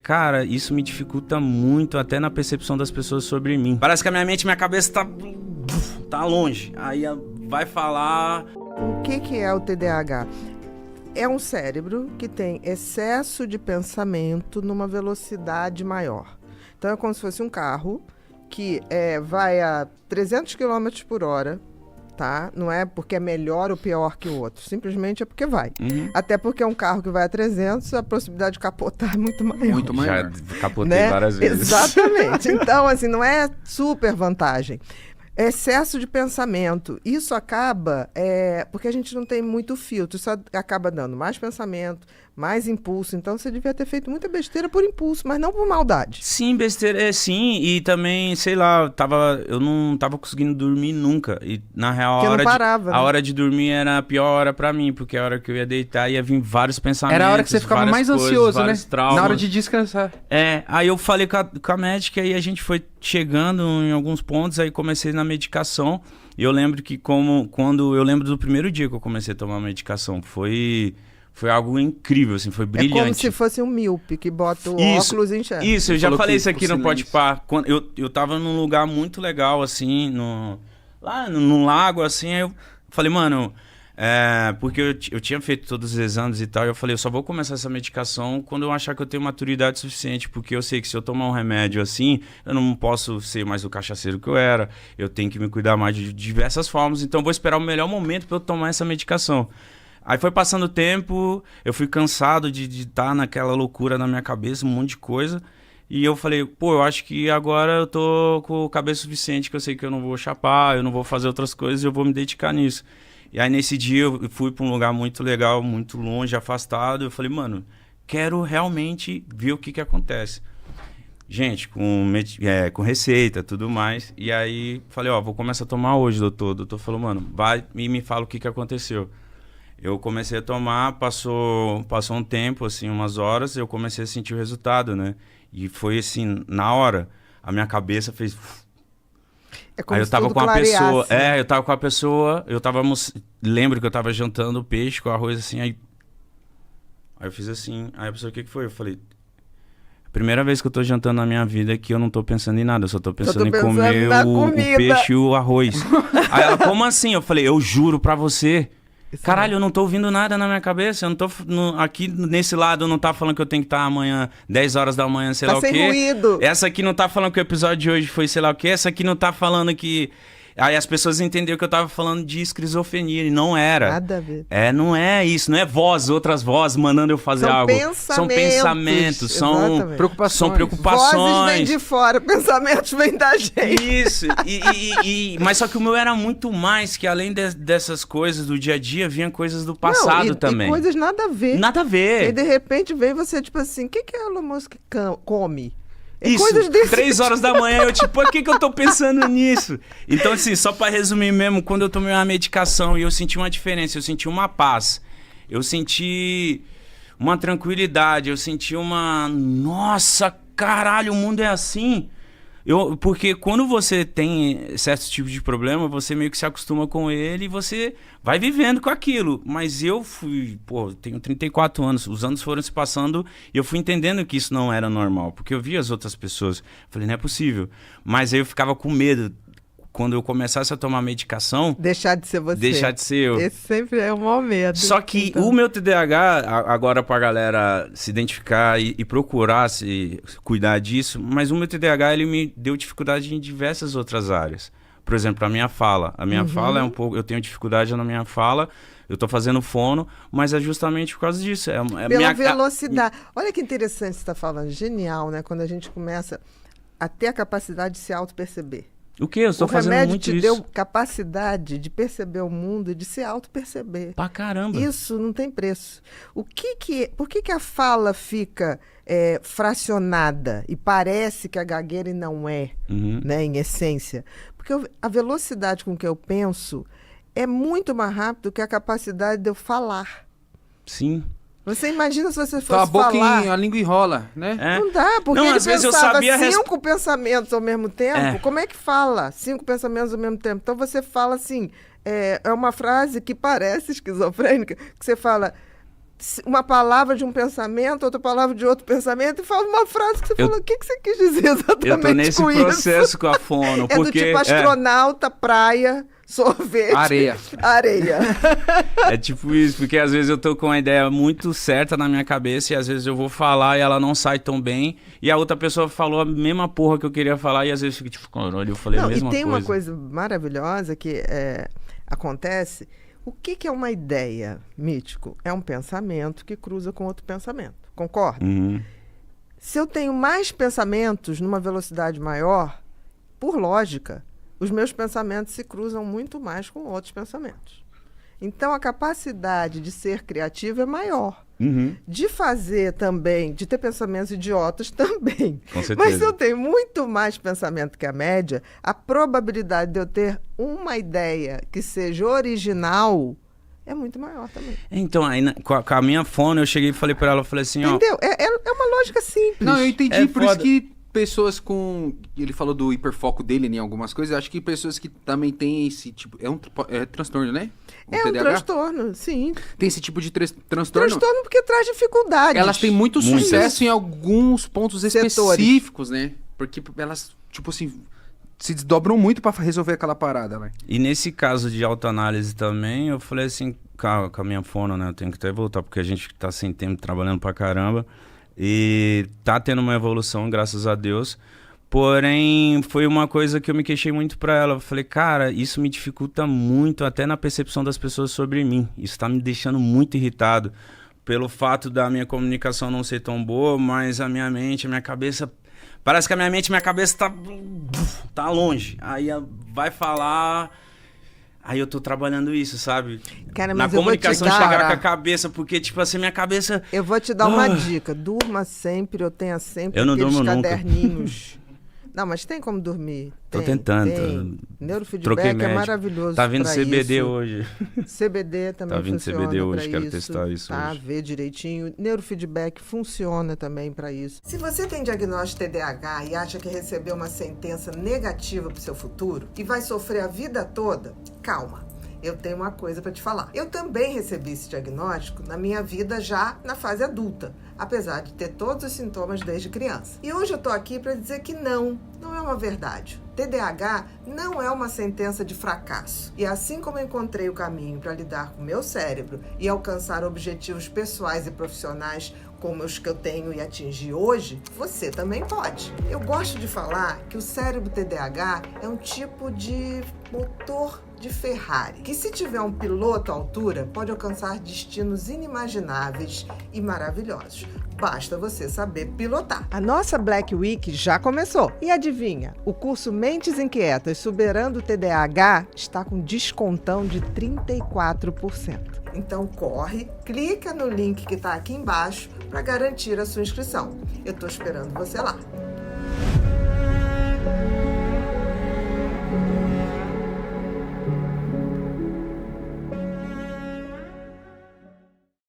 cara, isso me dificulta muito até na percepção das pessoas sobre mim. Parece que a minha mente, minha cabeça tá longe. Aí vai falar... O que é o TDAH? É um cérebro que tem excesso de pensamento numa velocidade maior. Então é como se fosse um carro que vai a 300 km por hora, tá? Não é porque é melhor ou pior que o outro, simplesmente é porque vai. Até porque é um carro que vai a 300, a possibilidade de capotar é muito maior. Muito maior. Já capotei várias vezes. Exatamente. Então, assim, não é super vantagem. Excesso de pensamento. Isso acaba, porque a gente não tem muito filtro, isso acaba dando mais pensamento, mais impulso. Então, você devia ter feito muita besteira por impulso, mas não por maldade. Sim, besteira, sim. E também, sei lá, eu não tava conseguindo dormir nunca. E, na real, a hora de dormir era a pior hora pra mim, porque a hora que eu ia deitar ia vir vários pensamentos. Era a hora que você ficava mais ansioso, né? Traumas. Na hora de descansar. Aí eu falei com a médica e a gente foi chegando em alguns pontos, aí comecei na medicação. E eu lembro que eu lembro do primeiro dia que eu comecei a tomar a medicação, foi algo incrível, assim, foi brilhante. É como se fosse um míope que bota o óculos e enxerga. Isso, eu já falei isso aqui no Pode Pá. Eu tava num lugar muito legal, assim, lá no lago, assim, aí eu falei, mano... porque eu tinha feito todos os exames e tal, e eu falei, eu só vou começar essa medicação quando eu achar que eu tenho maturidade suficiente, porque eu sei que se eu tomar um remédio assim, eu não posso ser mais o cachaceiro que eu era, eu tenho que me cuidar mais de diversas formas, então eu vou esperar o melhor momento para eu tomar essa medicação. Aí foi passando o tempo, eu fui cansado de estar naquela loucura na minha cabeça, um monte de coisa, e eu falei, eu acho que agora eu tô com cabeça suficiente, que eu sei que eu não vou chapar, eu não vou fazer outras coisas, eu vou me dedicar nisso. E aí nesse dia eu fui para um lugar muito legal, muito longe, afastado. Eu falei, mano, quero realmente ver o que acontece. Gente, com receita, tudo mais. E aí falei, vou começar a tomar hoje, doutor. O doutor falou, mano, vai e me fala o que aconteceu. Eu comecei a tomar, passou um tempo, assim, umas horas, eu comecei a sentir o resultado, né? E foi assim, na hora, a minha cabeça fez... Aí eu tava com a pessoa, eu tava com a pessoa, lembro que eu tava jantando peixe com arroz assim, aí eu fiz assim, aí a pessoa, o que foi? Eu falei, primeira vez que eu tô jantando na minha vida que eu não tô pensando em nada, eu só tô pensando em comer o peixe e o arroz. Aí ela, como assim? Eu falei, eu juro pra você. Caralho, eu não tô ouvindo nada na minha cabeça, eu não tô... aqui nesse lado não tá falando que eu tenho que estar amanhã, 10 horas da manhã, sei lá o quê. Tá sem ruído. Essa aqui não tá falando que o episódio de hoje foi sei lá o quê, essa aqui não tá falando que... Aí as pessoas entenderam que eu tava falando de esquizofrenia, e não era. Nada a ver. Não é isso, não é outras vozes mandando eu fazer algo. São pensamentos, são preocupações. Vozes vêm de fora, pensamentos vêm da gente. Isso, mas só que o meu era muito mais, que além dessas coisas do dia a dia, vinha coisas do passado também. E coisas nada a ver. Nada a ver. E de repente vem você, tipo assim, o que é o Elon Musk come? Isso, 3 horas da manhã, eu tipo, por que eu tô pensando nisso? Então, assim, só pra resumir mesmo, quando eu tomei uma medicação e eu senti uma diferença, eu senti uma paz, eu senti uma tranquilidade, eu senti uma... Nossa, caralho, o mundo é assim? Porque quando você tem certos tipos de problema, você meio que se acostuma com ele e você vai vivendo com aquilo. Mas eu tenho 34 anos, os anos foram se passando e eu fui entendendo que isso não era normal. Porque eu via as outras pessoas, falei, não é possível. Mas aí eu ficava com medo. Quando eu começasse a tomar medicação... Deixar de ser você. Deixar de ser eu. Esse sempre é o maior medo. Só que o meu TDAH, agora pra galera se identificar e procurar se cuidar disso, mas o meu TDAH, ele me deu dificuldade em diversas outras áreas. Por exemplo, a minha fala. A minha fala é um pouco... Eu tenho dificuldade na minha fala, eu tô fazendo fono, mas é justamente por causa disso. Pela velocidade. Olha que interessante você tá falando. Genial, né? Quando a gente começa a ter a capacidade de se auto-perceber. O quê? Eu estou fazendo muito isso. O remédio te deu capacidade de perceber o mundo e de se auto-perceber. Pra caramba. Isso não tem preço. Por que a fala fica fracionada e parece que a gagueira não é, né, em essência? Porque a velocidade com que eu penso é muito mais rápido que a capacidade de eu falar. Sim. Você imagina se você fosse falar... a língua enrola, né? Não dá, porque não, ele às vezes eu pensava sabia 5 pensamentos ao mesmo tempo. Como é que fala 5 pensamentos ao mesmo tempo? Então você fala assim, é uma frase que parece esquizofrênica, que você fala, uma palavra de um pensamento, outra palavra de outro pensamento, e fala uma frase que você falou, o que você quis dizer exatamente eu tô nesse com processo isso? com a fono. É porque, do tipo astronauta, praia, sorvete. Areia. É tipo isso, porque às vezes eu tô com uma ideia muito certa na minha cabeça e às vezes eu vou falar e ela não sai tão bem e a outra pessoa falou a mesma porra que eu queria falar e às vezes fica tipo, caralho, eu falei a mesma coisa. E tem uma coisa maravilhosa que acontece. O que é uma ideia, Mítico? É um pensamento que cruza com outro pensamento. Concorda? Uhum. Se eu tenho mais pensamentos numa velocidade maior, por lógica, os meus pensamentos se cruzam muito mais com outros pensamentos. Então, a capacidade de ser criativo é maior. Uhum. De fazer também, de ter pensamentos idiotas também. Com certeza. Mas se eu tenho muito mais pensamento que a média, a probabilidade de eu ter uma ideia que seja original é muito maior também. Então, aí com a minha fono, eu cheguei e falei pra ela, eu falei assim, entendeu? É uma lógica simples. Não, eu entendi, por foda. isso que pessoas com... Ele falou do hiperfoco dele em algumas coisas, acho que pessoas que também têm esse tipo... É transtorno, né? Um transtorno, sim. Tem esse tipo de transtorno. Transtorno porque traz dificuldades. Elas têm muito sucesso em alguns pontos específicos, né? Porque elas, tipo assim, se desdobram muito pra resolver aquela parada, né? E nesse caso de autoanálise também, eu falei assim, com a minha fono, né? Eu tenho que até voltar, porque a gente tá sem tempo, trabalhando pra caramba. E tá tendo uma evolução, graças a Deus. Porém, foi uma coisa que eu me queixei muito pra ela. Eu falei, cara, isso me dificulta muito até na percepção das pessoas sobre mim. Isso tá me deixando muito irritado. Pelo fato da minha comunicação não ser tão boa, mas a minha mente, a minha cabeça... Parece que a minha mente e minha cabeça tá longe. Aí vai falar... Aí eu tô trabalhando isso, sabe? Cara, mas na comunicação chegar com a cabeça, porque, tipo assim, minha cabeça... Eu vou te dar uma dica. Durma sempre, ou tenha sempre aqueles caderninhos. Não, mas tem como dormir. Tô tentando. Neurofeedback é maravilhoso. Tá vindo pra CBD isso. hoje. CBD também tá vindo funciona CBD hoje, pra quero testar isso tá? hoje. Ver direitinho. Neurofeedback funciona também para isso. Se você tem diagnóstico TDAH e acha que recebeu uma sentença negativa pro seu futuro e vai sofrer a vida toda, calma. Eu tenho uma coisa para te falar. Eu também recebi esse diagnóstico na minha vida já na fase adulta, apesar de ter todos os sintomas desde criança. E hoje eu tô aqui para dizer que não é uma verdade. TDAH não é uma sentença de fracasso. E assim como eu encontrei o caminho para lidar com o meu cérebro e alcançar objetivos pessoais e profissionais como os que eu tenho e atingi hoje, você também pode. Eu gosto de falar que o cérebro TDAH é um tipo de motor de Ferrari, que se tiver um piloto à altura, pode alcançar destinos inimagináveis e maravilhosos. Basta você saber pilotar. A nossa Black Week já começou. E adivinha? O curso Mentes Inquietas Superando o TDAH está com descontão de 34%. Então corre, clica no link que está aqui embaixo para garantir a sua inscrição. Eu estou esperando você lá.